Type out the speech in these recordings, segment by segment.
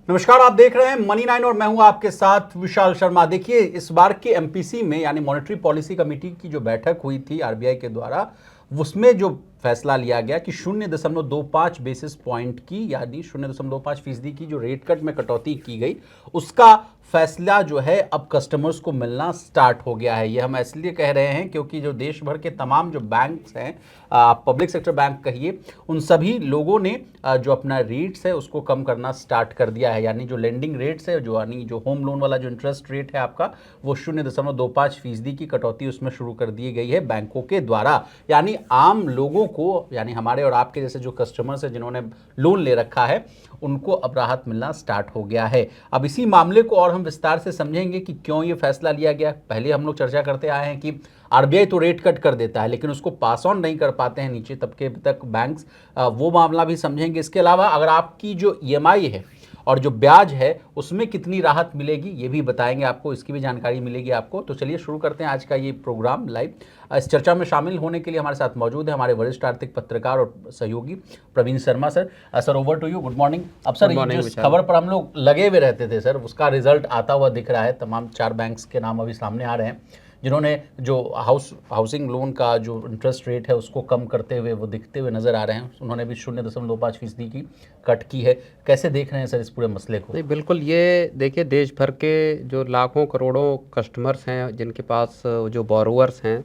नमस्कार, आप देख रहे हैं मनी 9 और मैं हूं आपके साथ विशाल शर्मा। देखिए, इस बार के एमपीसी में यानी मॉनेटरी पॉलिसी कमेटी की जो बैठक हुई थी आरबीआई के द्वारा, उसमें जो फैसला लिया गया कि 0.25 बेसिस पॉइंट की यानी 0.25% की जो रेट कट में कटौती की गई, उसका फैसला जो है अब कस्टमर्स को मिलना स्टार्ट हो गया है। ये हम इसलिए कह रहे हैं क्योंकि जो देश भर के तमाम जो बैंक्स हैं, आप पब्लिक सेक्टर बैंक कहिए, उन सभी लोगों ने जो अपना रेट्स है उसको कम करना स्टार्ट कर दिया है। यानी जो लेंडिंग रेट्स है, जो यानी जो होम लोन वाला जो इंटरेस्ट रेट है आपका, वो 0.25% की कटौती उसमें शुरू कर दी गई है बैंकों के द्वारा। यानी आम लोगों को, यानी हमारे और आपके जैसे जो कस्टमर्स हैं जिन्होंने लोन ले रखा है, उनको अब राहत मिलना स्टार्ट हो गया है। अब इसी मामले को और हम विस्तार से समझेंगे कि क्यों ये फैसला लिया गया। पहले हम लोग चर्चा करते आए हैं कि आरबीआई तो रेट कट कर देता है लेकिन उसको पास ऑन नहीं कर पाते हैं नीचे तबके तक बैंक्स, वो मामला भी समझेंगे। इसके अलावा अगर आपकी जो ईएमआई है और जो ब्याज है उसमें कितनी राहत मिलेगी ये भी बताएंगे आपको, इसकी भी जानकारी मिलेगी आपको। तो चलिए शुरू करते हैं आज का ये प्रोग्राम लाइव। इस चर्चा में शामिल होने के लिए हमारे साथ मौजूद है हमारे वरिष्ठ आर्थिक पत्रकार और सहयोगी Praveen Sharma. Sir, sir over to you, good morning. अब सर, ये जो खबर पर हम लोग लगे हुए रहते थे सर, उसका रिजल्ट आता हुआ दिख रहा है। तमाम 4 बैंक्स के नाम अभी सामने आ रहे हैं जिन्होंने जो हाउसिंग लोन का जो इंटरेस्ट रेट है उसको कम करते हुए वो दिखते हुए नजर आ रहे हैं। उन्होंने भी 0.25% की कट की है। कैसे देख रहे हैं सर इस पूरे मसले को? नहीं, बिल्कुल। ये देखिए, देश भर के जो लाखों करोड़ों कस्टमर्स हैं जिनके पास जो बोरोवर्स हैं,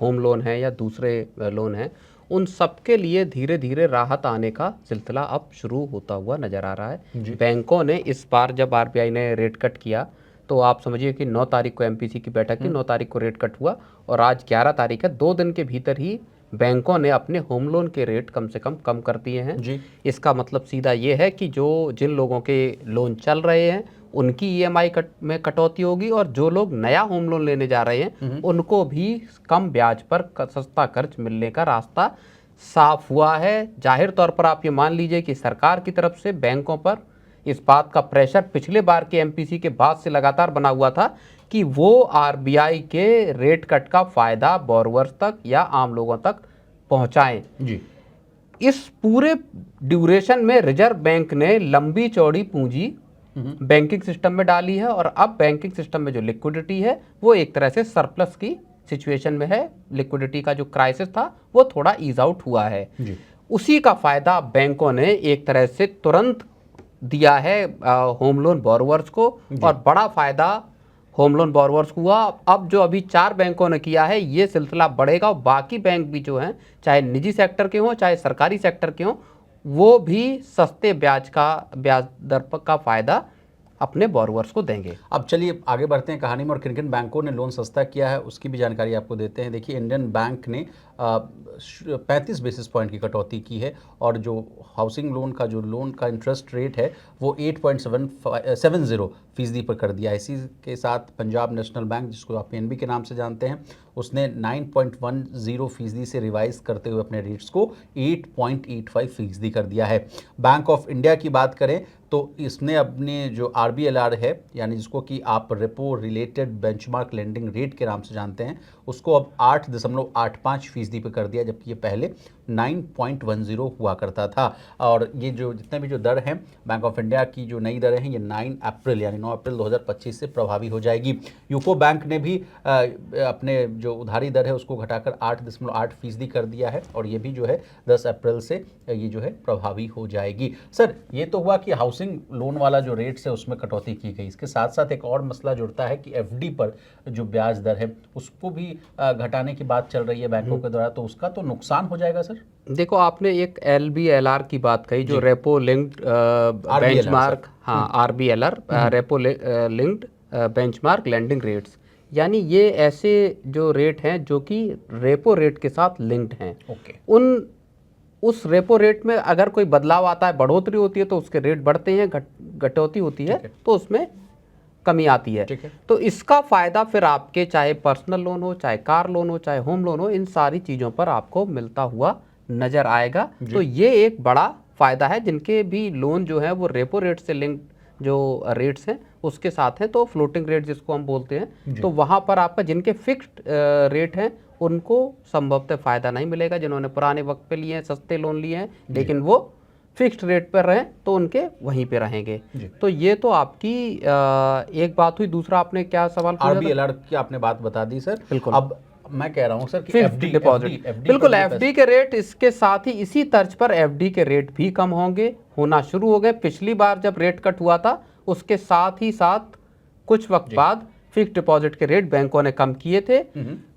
होम लोन है या दूसरे लोन हैं, उन सबके लिए धीरे धीरे राहत आने का सिलसिला अब शुरू होता हुआ नज़र आ रहा है। बैंकों ने इस बार जब आरबीआई ने रेट कट किया तो आप समझिए कि 9 तारीख को एमपीसी की बैठक थी, 9 तारीख को रेट कट हुआ और आज 11 तारीख है। 2 दिन के भीतर ही बैंकों ने अपने होम लोन के रेट कम से कम कर दिए हैं जी। इसका मतलब सीधा ये है कि जो जिन लोगों के लोन चल रहे हैं उनकी ईएमआई में कटौती होगी और जो लोग नया होम लोन लेने जा रहे हैं उनको भी कम ब्याज पर सस्ता कर्ज मिलने का रास्ता साफ हुआ है। जाहिर तौर पर आप ये मान लीजिए कि सरकार की तरफ से बैंकों पर इस बात का प्रेशर पिछले बार के एमपीसी के बाद से लगातार बना हुआ था कि वो आरबीआई के रेट कट का फायदा बोरोवर्स तक या आम लोगों तक पहुंचाएं जी। इस पूरे ड्यूरेशन में रिजर्व बैंक ने लंबी चौड़ी पूंजी बैंकिंग सिस्टम में डाली है और अब बैंकिंग सिस्टम में जो लिक्विडिटी है वो एक तरह से सरप्लस की सिचुएशन में है। लिक्विडिटी का जो क्राइसिस था वो थोड़ा ईज आउट हुआ है जी। उसी का फायदा बैंकों ने एक तरह से तुरंत दिया है होम लोन बोरोवर्स को और बड़ा फायदा होम लोन बोरोवर्स को हुआ। अब जो अभी 4 बैंकों ने किया है ये सिलसिला बढ़ेगा और बाकी बैंक भी जो हैं, चाहे निजी सेक्टर के हों चाहे सरकारी सेक्टर के हों, वो भी सस्ते ब्याज दर का फायदा अपने बोरोवर्स को देंगे। अब चलिए आगे बढ़ते हैं कहानी में और किन किन बैंकों ने लोन सस्ता किया है उसकी भी जानकारी आपको देते हैं। देखिए, इंडियन बैंक ने 35 बेसिस पॉइंट की कटौती की है और जो हाउसिंग लोन का जो लोन का इंटरेस्ट रेट है वो 8.70% पर कर दिया है। इसी के साथ पंजाब नेशनल बैंक, जिसको आप पीएनबी के नाम से जानते हैं, उसने 9.10% से रिवाइज करते हुए अपने रेट्स को 8.85% कर दिया है। बैंक ऑफ इंडिया की बात करें तो इसने अपने जो आरबीएलआर है, यानी जिसको कि आप repo related benchmark lending rate के नाम से जानते हैं, उसको अब 8.85% पे कर दिया, जबकि ये पहले 9.10 हुआ करता था। और ये जो जितने भी जो दर हैं बैंक ऑफ इंडिया की, जो नई दरें हैं, ये 9 अप्रैल यानी 9 अप्रैल 2025 से प्रभावी हो जाएगी। यूको बैंक ने भी अपने जो उधारी दर है उसको घटाकर 8.8% कर दिया है और ये भी जो है 10 अप्रैल से ये जो है प्रभावी हो जाएगी। सर, ये तो हुआ कि हाउसिंग लोन वाला जो रेट्स है उसमें कटौती की गई। इसके साथ साथ एक और मसला जुड़ता है कि एफडी पर जो ब्याज दर है उसको भी घटाने की बात चल रही है बैंकों के द्वारा, तो उसका तो नुकसान हो जाएगा सर। देखो, आपने एक एलबीएलआर की बात कही, जो रेपो लिंक्ड बेंचमार्क, हाँ RBLR, repo linked benchmark lending rates, यानी ये ऐसे जो रेट हैं जो कि रेपो रेट के साथ लिंक्ड हैं। उस रेपो रेट में अगर कोई बदलाव आता है, बढ़ोतरी होती है तो उसके रेट बढ़ते हैं, घटौती होती है तो उसमें कमी आती है। तो इसका फायदा फिर आपके चाहे पर्सनल लोन हो, चाहे कार लोन हो, चाहे होम लोन हो, इन सारी चीज़ों पर आपको मिलता हुआ नजर आएगा। तो ये एक बड़ा फायदा है। जिनके भी लोन जो है वो रेपो रेट से लिंक जो रेट्स हैं उसके साथ हैं, तो फ्लोटिंग रेट जिसको हम बोलते हैं, तो वहाँ पर आपका जिनके फिक्स्ड रेट हैं उनको संभवतः फ़ायदा नहीं मिलेगा। जिन्होंने पुराने वक्त पे लिए हैं, सस्ते लोन लिए हैं, लेकिन वो फिक्स्ड रेट पर रहें तो उनके वहीं पे रहेंगे। तो ये तो आपकी एक बात हुई। दूसरा आपने क्या सवाल पूछा था? RBLR की आपने बात बता दी सर। बिल्कुल। अब मैं कह रहा हूं सर कि फिक्स्ड डिपॉजिट, बिल्कुल एफडी के रेट इसके साथ ही इसी तर्ज पर एफडी के रेट भी कम होना शुरू हो गए। पिछली बार जब रेट कट हुआ था उसके साथ ही साथ कुछ वक्त बाद फिक्स्ड डिपॉजिट के रेट बैंकों ने कम किए थे।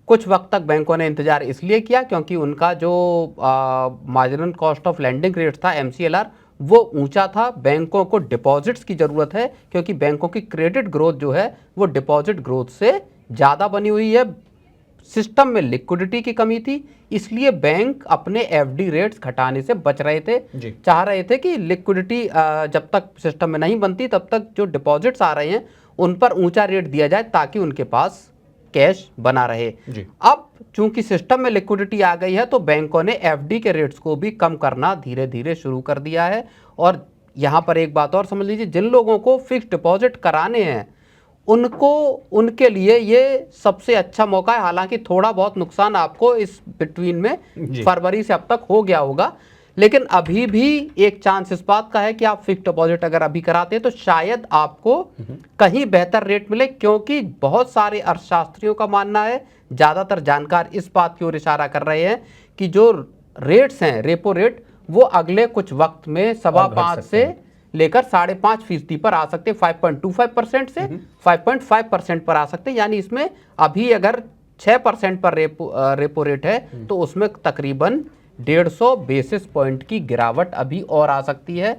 कुछ वक्त तक बैंकों ने इंतजार इसलिए किया क्योंकि उनका जो marginal cost of landing rate था MCLR वो ऊंचा था। बैंकों को डिपॉजिट्स की जरूरत है क्योंकि बैंकों की क्रेडिट ग्रोथ जो है वो डिपॉजिट ग्रोथ से ज़्यादा बनी हुई है। सिस्टम में लिक्विडिटी की कमी थी, इसलिए बैंक अपने एफडी रेट्स घटाने से बच रहे थे। चाह रहे थे कि लिक्विडिटी जब तक सिस्टम में नहीं बनती तब तक जो डिपॉजिट्स आ रहे हैं उन पर ऊंचा रेट दिया जाए ताकि उनके पास कैश बना रहे। अब चूंकि सिस्टम में लिक्विडिटी आ गई है तो बैंकों ने एफडी के रेट्स को भी कम करना धीरे धीरे शुरू कर दिया है। और यहाँ पर एक बात और समझ लीजिए, जिन लोगों को फिक्स्ड डिपॉजिट कराने हैं उनके लिए ये सबसे अच्छा मौका है। हालांकि थोड़ा बहुत नुकसान आपको इस बिटवीन में फरवरी से अब तक हो गया होगा, लेकिन अभी भी एक चांस इस बात का है कि आप फिक्स्ड डिपॉजिट अगर अभी कराते हैं तो शायद आपको कहीं बेहतर रेट मिले, क्योंकि बहुत सारे अर्थशास्त्रियों का मानना है, ज़्यादातर जानकार इस बात की ओर इशारा कर रहे हैं कि जो रेट्स हैं रेपो रेट वो अगले कुछ वक्त में 5.25 से लेकर 5.5% पर आ सकते हैं। 5.25% से 5.5% पर आ सकते हैं। यानी इसमें अभी अगर 6% पर रेपो रेट है तो उसमें तकरीबन 150 बेसिस पॉइंट की गिरावट अभी और आ सकती है।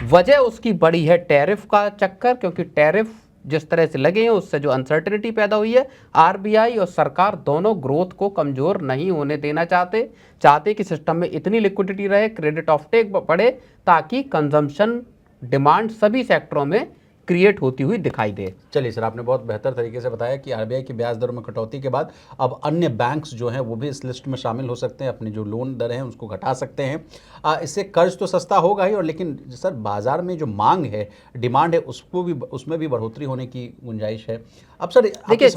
वजह उसकी बड़ी है टैरिफ का चक्कर, क्योंकि टैरिफ जिस तरह से लगे हैं उससे जो अनसर्टेनिटी पैदा हुई है, RBI और सरकार दोनों ग्रोथ को कमजोर नहीं होने देना चाहते कि सिस्टम में इतनी लिक्विडिटी रहे, क्रेडिट ऑफ टेक बढ़े ताकि कंजम्पशन डिमांड सभी सेक्टरों में क्रिएट होती हुई दिखाई दे। चलिए सर, आपने बहुत बेहतर तरीके से बताया कि RBI की ब्याज दरों में कटौती के बाद अब अन्य बैंक्स जो हैं वो भी इस लिस्ट में शामिल हो सकते हैं, अपनी जो लोन दर हैं उसको घटा सकते हैं। इससे कर्ज तो सस्ता होगा ही, और लेकिन सर बाजार में जो मांग है, डिमांड है, उसमें भी बढ़ोतरी होने की गुंजाइश है। अब सर देखिए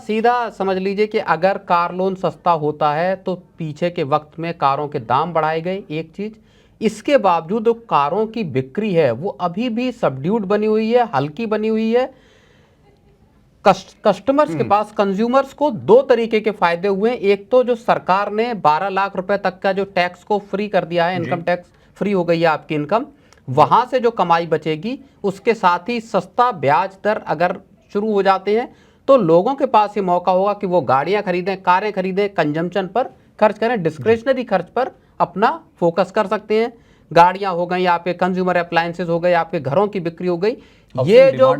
सीधा समझ लीजिए कि अगर कार लोन सस्ता होता है तो पीछे के वक्त में कारों के दाम बढ़ाए गए, एक चीज़। इसके बावजूद जो कारों की बिक्री है वो अभी भी सबड्यूड बनी हुई है, हल्की बनी हुई है। कस्टमर्स के पास, कंज्यूमर्स को दो तरीके के फायदे हुए हैं। एक तो जो सरकार ने 12 लाख रुपए तक का जो टैक्स को फ्री कर दिया है, इनकम टैक्स फ्री हो गई है आपकी इनकम, वहां से जो कमाई बचेगी, उसके साथ ही सस्ता ब्याज दर अगर शुरू हो जाते हैं तो लोगों के पास ये मौका होगा कि वो गाड़ियां खरीदें, कारें खरीदें, कंजम्पशन पर खर्च करें, डिस्क्रिशनरी खर्च पर अपना फोकस कर सकते हैं। गाड़ियां हो गई, आपके कंज्यूमर अप्लायंसेस हो गए, आपके घरों की बिक्री हो गई, ये जो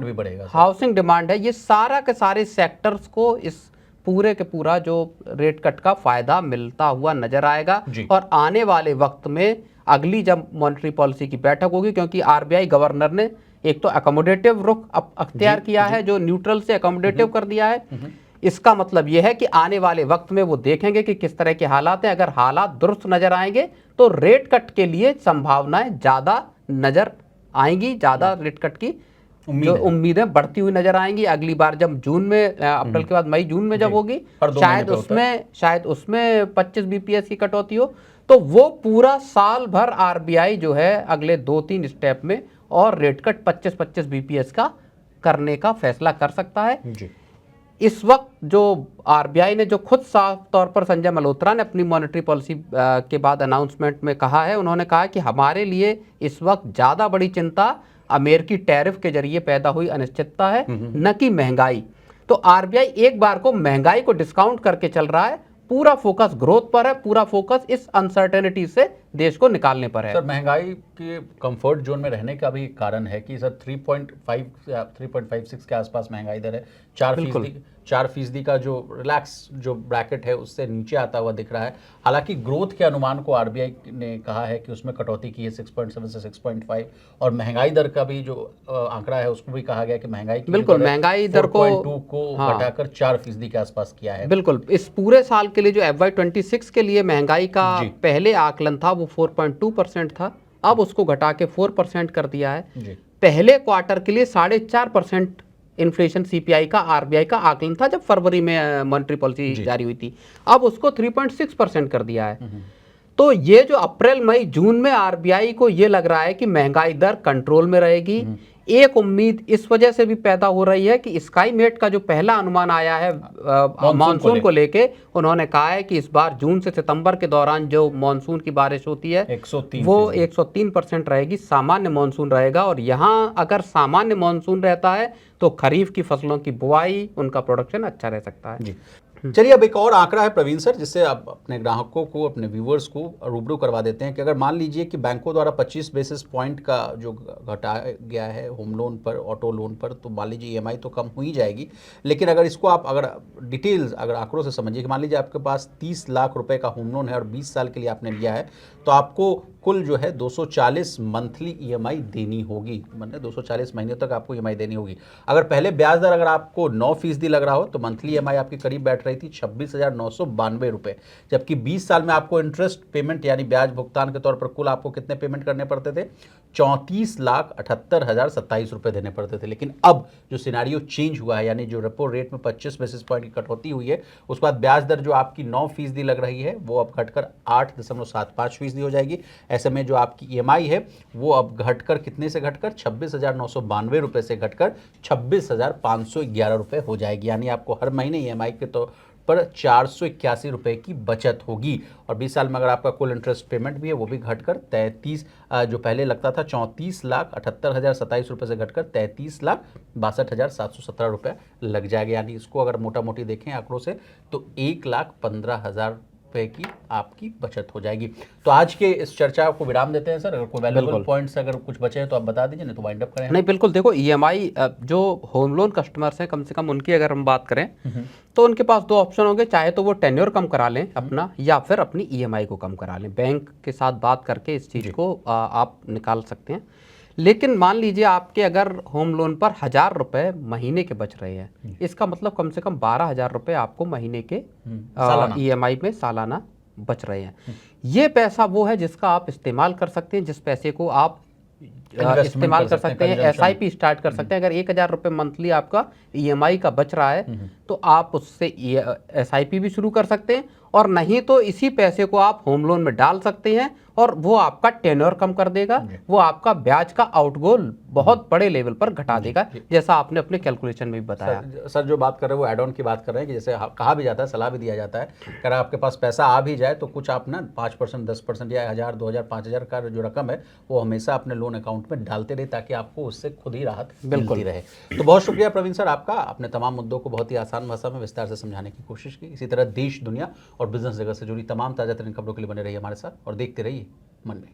हाउसिंग डिमांड है, ये सारा के सारे सेक्टर्स को इस पूरे के पूरा जो रेट कट का फायदा मिलता हुआ नजर आएगा। और आने वाले वक्त में अगली जब मॉनेटरी पॉलिसी की बैठक होगी, क्योंकि RBI गवर्नर ने एक तो अकोमोडेटिव रुख अख्तियार किया है, जो न्यूट्रल से अकोमोडेटिव कर दिया है। इसका मतलब यह है कि आने वाले वक्त में वो देखेंगे कि किस तरह के हालात हैं। अगर हालात दुरुस्त नजर आएंगे तो रेट कट के लिए संभावनाएं ज्यादा नजर आएंगी, ज्यादा रेट कट की जो उम्मीदें बढ़ती हुई नजर आएंगी। अगली बार जब जून में, अप्रैल के बाद मई जून में जब होगी, शायद उसमें 25 BPS की कटौती हो, तो वो पूरा साल भर RBI जो है अगले 2-3 स्टेप में और रेट कट 25-25 BPS का करने का फैसला कर सकता है। इस वक्त जो RBI ने जो खुद साफ तौर पर संजय मल्होत्रा ने अपनी मॉनेटरी पॉलिसी के बाद अनाउंसमेंट में कहा है, उन्होंने कहा कि हमारे लिए इस वक्त ज़्यादा बड़ी चिंता अमेरिकी टैरिफ के जरिए पैदा हुई अनिश्चितता है, न कि महंगाई। तो RBI एक बार को महंगाई को डिस्काउंट करके चल रहा है, पूरा फोकस ग्रोथ पर है, पूरा फोकस इस अनसर्टेनिटी से देश को निकालने पर है। सर महंगाई के कंफर्ट जोन में रहने का भी कारण है कि सर 3.56 के आसपास महंगाई दर है। 4% का जो रिलैक्स जो ब्रैकेट है उससे नीचे आता हुआ दिख रहा है। हालांकि ग्रोथ के अनुमान को RBI ने कहा है कि उसमें कटौती की है 6.7 से 6.5, और महंगाई दर का भी जो आंकड़ा है उसको भी कहा गया कि महंगाई की बिल्कुल महंगाई दर को 4.2 को घटाकर 4% के आसपास किया है। बिल्कुल इस पूरे साल के लिए जो FY26 के लिए महंगाई का पहले आकलन था वो 4.2% था, अब उसको घटा के 4% कर दिया है। पहले क्वार्टर के लिए 4.5% इन्फ्लेशन CPI का RBI का आकलन था जब फरवरी में मॉनेटरी पॉलिसी जारी हुई थी, अब उसको 3.6% कर दिया है। तो ये जो अप्रैल मई जून में आरबीआई को ये लग रहा है कि महंगाई दर कंट्रोल में रहेगी। एक उम्मीद इस वजह से भी पैदा हो रही है कि स्काईमेट का जो पहला अनुमान आया है मानसून को लेके, उन्होंने कहा है कि इस बार जून से सितंबर के दौरान जो मानसून की बारिश होती है 103 वो 103% रहेगी, सामान्य मानसून रहेगा। और यहाँ अगर सामान्य मानसून रहता है तो खरीफ की फसलों की बुआई, उनका प्रोडक्शन अच्छा रह सकता है। जी। चलिए अब एक और आंकड़ा है प्रवीण सर, जिससे आप अपने ग्राहकों को, अपने व्यूवर्स को रूबरू करवा देते हैं कि अगर मान लीजिए कि बैंकों द्वारा 25 बेसिस पॉइंट का जो घटाया गया है होम लोन पर, ऑटो लोन पर, तो मान लीजिए ईएमआई तो कम हो ही जाएगी। लेकिन अगर इसको आप अगर डिटेल्स अगर आंकड़ों से समझिए कि मान लीजिए आपके पास 30 लाख रुपए का होम लोन है और 20 साल के लिए आपने लिया है, तो आपको कुल जो है 240 मंथली ईएमआई देनी होगी, मतलब 240 महीने तक आपको ईएमआई देनी होगी। अगर पहले ब्याज दर अगर आपको 9% लग रहा हो तो मंथली ईएमआई आपकी करीब बैठ रही थी 26,992 रुपये, जबकि 20 साल में आपको इंटरेस्ट पेमेंट यानी ब्याज भुगतान के तौर पर कुल आपको कितने पेमेंट करने पड़ते थे? 34,78,027 रुपये देने पड़ते थे। लेकिन अब जो सिनारियो चेंज हुआ है, यानी जो रेपो रेट में 25 बेसिस पॉइंट की कटौती हुई है, उसके बाद ब्याज दर जो आपकी 9% लग रही है वो अब घटकर 8.75% हो जाएगी। ऐसे में जो आपकी ईएमआई है वो अब घटकर कितने से घटकर 26,992 रुपये से घटकर 26,511 रुपये हो जाएगी। यानी आपको हर महीने ईएमआई के तौर पर 481 रुपये की बचत होगी। और 20 साल में अगर आपका कुल इंटरेस्ट पेमेंट भी है वो भी घटकर 33 जो पहले लगता था 34,78,027 रुपये से घटकर 33,62,717 रुपये लग जाएगा। यानी इसको अगर मोटा मोटी देखें आंकड़ों से तो 1,15,000 रुपये की आपकी बचत हो जाएगी। तो आज के इस चर्चा को विराम देते हैं सर। अगर कोई वैल्यूएबल पॉइंट्स अगर कुछ बचे हैं तो आप बता दीजिए, नहीं तो वाइंड अप करें। नहीं, बिल्कुल। देखो, ईएमआई जो होम लोन कस्टमर्स हैं, कम से कम उनकी अगर हम बात करें तो उनके पास दो ऑप्शन होंगे, चाहे तो वो टेन्योर कम करा लें अपना, या फिर अपनी ईएमआई को कम करा लें। बैंक के साथ बात करके इस चीज़ को आप निकाल सकते हैं। लेकिन मान लीजिए आपके अगर होम लोन पर 1,000 रुपये महीने के बच रहे हैं, इसका मतलब कम से कम 12,000 रुपये आपको महीने के ईएमआई में सालाना बच रहे हैं। ये पैसा वो है जिसका आप इस्तेमाल कर सकते हैं, जिस पैसे को आप इस्तेमाल कर सकते हैं, एसआईपी स्टार्ट कर सकते हैं। अगर 1,000 रुपये मंथली आपका ईएमआई का बच रहा है तो आप उससे एसआईपी भी शुरू कर सकते हैं, और नहीं तो इसी पैसे को आप होम लोन में डाल सकते हैं और वो आपका टेन्योर कम कर देगा, वो आपका ब्याज का आउटगोल बहुत बड़े लेवल पर घटा देगा, जैसा आपने अपने कैलकुलेशन में भी बताया। सर जो बात कर रहे हैं वो एड ऑन की बात कर रहे हैं कि जैसे कहा भी जाता है, सलाह भी दिया जाता है कि अगर आपके पास पैसा आ भी जाए तो कुछ आप ना 5%, 10% या 1,000, 2,000, 5,000 का जो रकम है वो हमेशा अपने लोन अकाउंट में डालते रहे, ताकि आपको उससे खुद ही राहत मिलती रहे। तो बहुत शुक्रिया प्रवीण सर आपका, अपने तमाम मुद्दों को बहुत ही आसान भाषा में विस्तार से समझाने की कोशिश की। इसी तरह देश, दुनिया और बिजनेस जगत से जुड़ी तमाम ताजा तरीन खबरों के लिए बने रहिए हमारे साथ और देखते रहिए मन में।